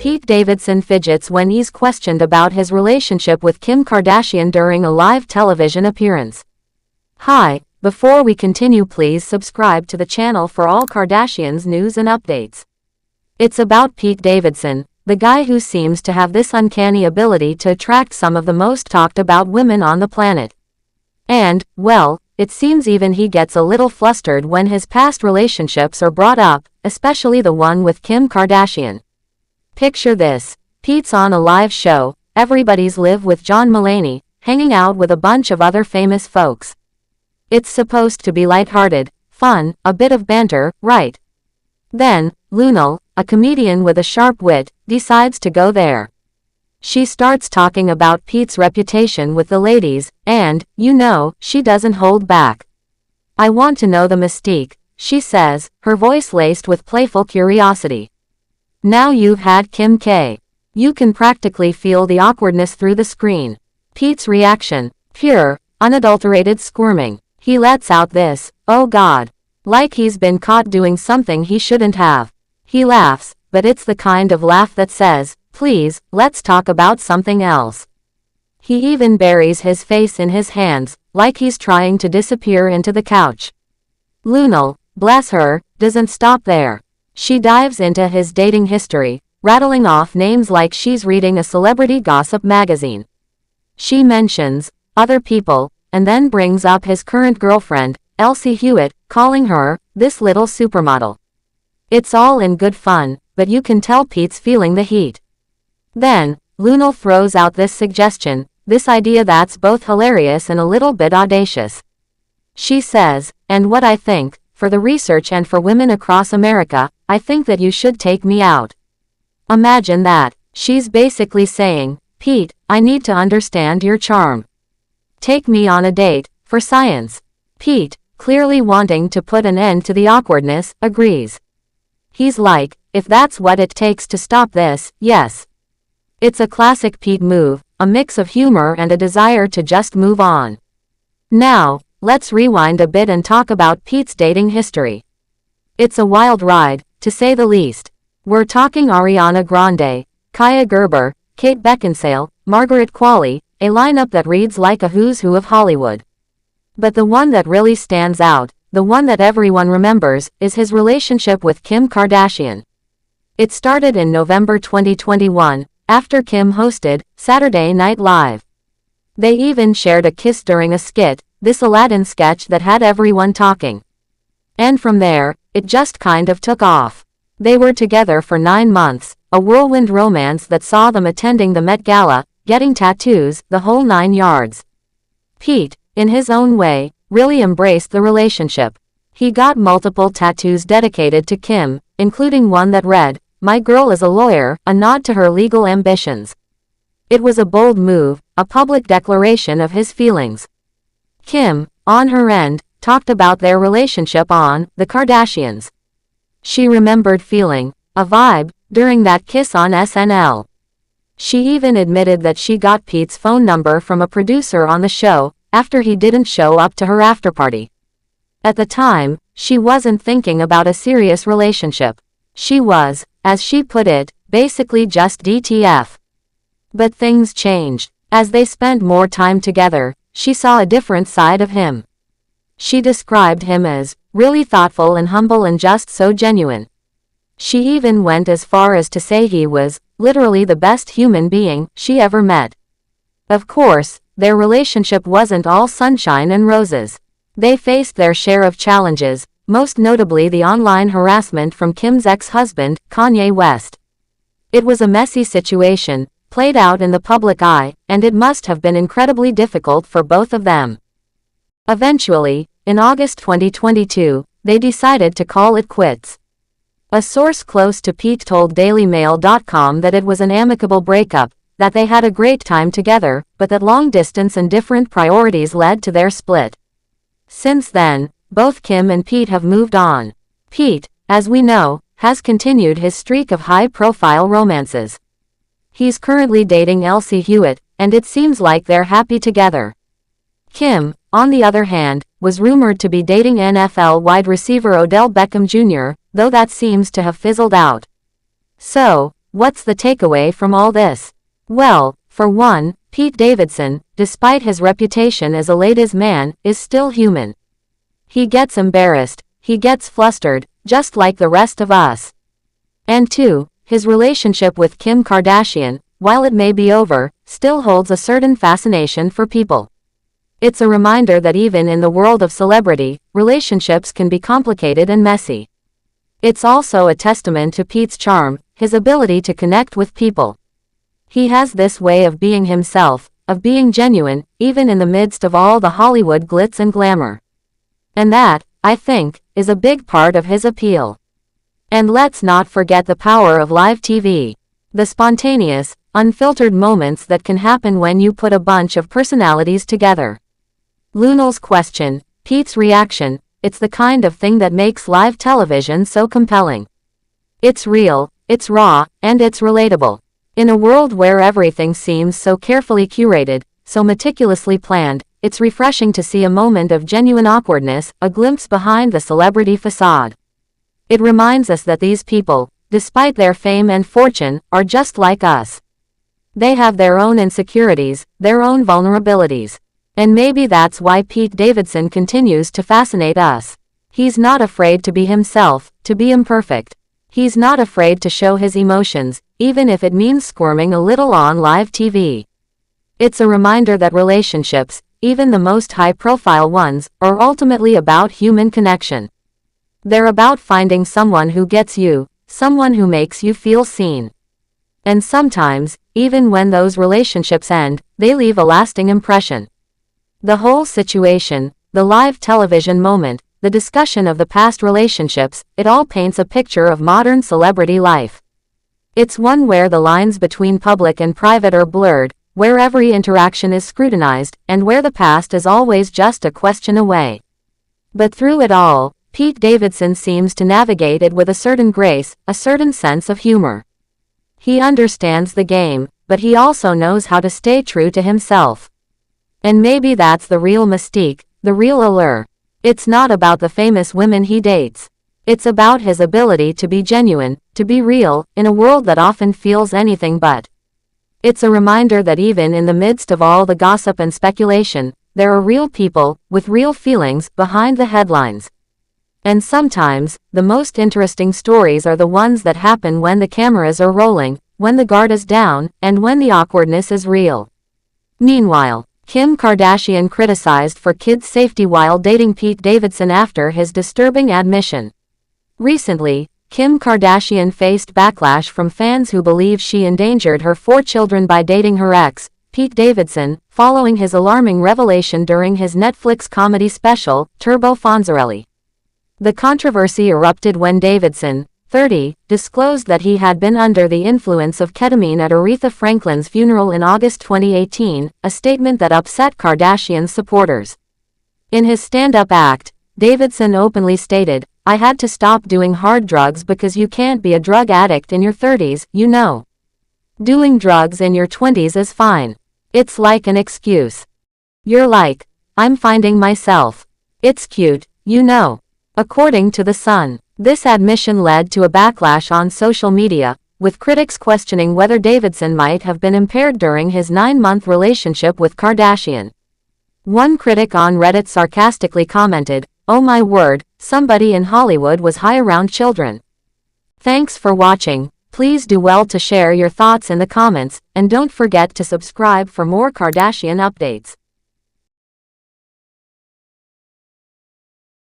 Pete Davidson fidgets when he's questioned about his relationship with Kim Kardashian during a live television appearance. Hi, before we continue, please subscribe to the channel for all Kardashians news and updates. It's about Pete Davidson, the guy who seems to have this uncanny ability to attract some of the most talked about women on the planet. And, well, it seems even he gets a little flustered when his past relationships are brought up, especially the one with Kim Kardashian. Picture this: Pete's on a live show, Everybody's Live with John Mulaney, hanging out with a bunch of other famous folks. It's supposed to be lighthearted, fun, a bit of banter, right? Then, Luenell, a comedian with a sharp wit, decides to go there. She starts talking about Pete's reputation with the ladies, and, she doesn't hold back. "I want to know the mystique," she says, her voice laced with playful curiosity. Now you've had Kim K. You can practically feel the awkwardness through the screen. Pete's reaction: pure, unadulterated squirming. He lets out this, "Oh God," like he's been caught doing something he shouldn't have. He laughs, but it's the kind of laugh that says, "Please, let's talk about something else." He even buries his face in his hands, like he's trying to disappear into the couch. Luenell, bless her, doesn't stop there. She dives into his dating history, rattling off names like she's reading a celebrity gossip magazine. She mentions other people, and then brings up his current girlfriend, Elsie Hewitt, calling her this little supermodel. It's all in good fun, but you can tell Pete's feeling the heat. Then, Luenell throws out this suggestion, this idea that's both hilarious and a little bit audacious. She says, "And what I think, for the research and for women across America, I think that you should take me out." Imagine that. She's basically saying, "Pete, I need to understand your charm. Take me on a date, for science." Pete, clearly wanting to put an end to the awkwardness, agrees. He's like, "If that's what it takes to stop this, yes." It's a classic Pete move, a mix of humor and a desire to just move on. Now, let's rewind a bit and talk about Pete's dating history. It's a wild ride, to say the least. We're talking Ariana Grande, Kaia Gerber, Kate Beckinsale, Margaret Qualley, a lineup that reads like a who's who of Hollywood. But the one that really stands out, the one that everyone remembers, is his relationship with Kim Kardashian. It started in November 2021, after Kim hosted Saturday Night Live. They even shared a kiss during a skit, this Aladdin sketch that had everyone talking. And from there, it just kind of took off. They were together for 9 months, a whirlwind romance that saw them attending the Met Gala, getting tattoos, the whole 9 yards. Pete, in his own way, really embraced the relationship. He got multiple tattoos dedicated to Kim, including one that read, "My girl is a lawyer," a nod to her legal ambitions. It was a bold move, a public declaration of his feelings. Kim, on her end, talked about their relationship on The Kardashians. She remembered feeling a vibe during that kiss on SNL. She even admitted that she got Pete's phone number from a producer on the show, after he didn't show up to her afterparty. At the time, she wasn't thinking about a serious relationship. She was, as she put it, basically just DTF. But things changed. As they spent more time together, she saw a different side of him. She described him as really thoughtful and humble and just so genuine. She even went as far as to say he was literally the best human being she ever met. Of course, their relationship wasn't all sunshine and roses. They faced their share of challenges, most notably the online harassment from Kim's ex-husband, Kanye West. It was a messy situation, played out in the public eye, and it must have been incredibly difficult for both of them. Eventually, in August 2022, they decided to call it quits. A source close to Pete told DailyMail.com that it was an amicable breakup, that they had a great time together, but that long distance and different priorities led to their split. Since then, both Kim and Pete have moved on. Pete, as we know, has continued his streak of high-profile romances. He's currently dating Elsie Hewitt, and it seems like they're happy together. Kim, on the other hand, was rumored to be dating NFL wide receiver Odell Beckham Jr., though that seems to have fizzled out. So, What's the takeaway from all this? Well, for one, Pete Davidson, despite his reputation as a ladies' man, is still human. He gets embarrassed, he gets flustered, just like the rest of us. And two, his relationship with Kim Kardashian, while it may be over, still holds a certain fascination for people. It's a reminder that even in the world of celebrity, relationships can be complicated and messy. It's also a testament to Pete's charm, his ability to connect with people. He has this way of being himself, of being genuine, even in the midst of all the Hollywood glitz and glamour. And that, I think, is a big part of his appeal. And let's not forget the power of live TV. The spontaneous, unfiltered moments that can happen when you put a bunch of personalities together. Luenell's question, Pete's reaction, it's the kind of thing that makes live television so compelling. It's real, it's raw, and it's relatable. In a world where everything seems so carefully curated, so meticulously planned, it's refreshing to see a moment of genuine awkwardness, a glimpse behind the celebrity facade. It reminds us that these people, despite their fame and fortune, are just like us. They have their own insecurities, their own vulnerabilities. And maybe that's why Pete Davidson continues to fascinate us. He's not afraid to be himself, to be imperfect. He's not afraid to show his emotions, even if it means squirming a little on live TV. It's a reminder that relationships, even the most high-profile ones, are ultimately about human connection. They're about finding someone who gets you, someone who makes you feel seen. And sometimes, even when those relationships end, they leave a lasting impression. The whole situation, the live television moment, the discussion of the past relationships, it all paints a picture of modern celebrity life. It's one where the lines between public and private are blurred, where every interaction is scrutinized, and where the past is always just a question away. But through it all, Pete Davidson seems to navigate it with a certain grace, a certain sense of humor. He understands the game, but he also knows how to stay true to himself. And maybe that's the real mystique, the real allure. It's not about the famous women he dates. It's about his ability to be genuine, to be real, in a world that often feels anything but. It's a reminder that even in the midst of all the gossip and speculation, there are real people, with real feelings, behind the headlines. And sometimes, the most interesting stories are the ones that happen when the cameras are rolling, when the guard is down, and when the awkwardness is real. Meanwhile, Kim Kardashian criticized for kids' safety while dating Pete Davidson after his disturbing admission. Recently, Kim Kardashian faced backlash from fans who believe she endangered her 4 children by dating her ex, Pete Davidson, following his alarming revelation during his Netflix comedy special, Turbo Fonzarelli. The controversy erupted when Davidson, 30, disclosed that he had been under the influence of ketamine at Aretha Franklin's funeral in August 2018, a statement that upset Kardashian's supporters. In his stand-up act, Davidson openly stated, "I had to stop doing hard drugs because you can't be a drug addict in your 30s, you know. Doing drugs in your 20s is fine. It's like an excuse. You're like, I'm finding myself. It's cute, you know." According to The Sun, this admission led to a backlash on social media, with critics questioning whether Davidson might have been impaired during his 9-month relationship with Kardashian. One critic on Reddit sarcastically commented, "Oh my word, somebody in Hollywood was high around children." Thanks for watching. Please do well to share your thoughts in the comments, and don't forget to subscribe for more Kardashian updates.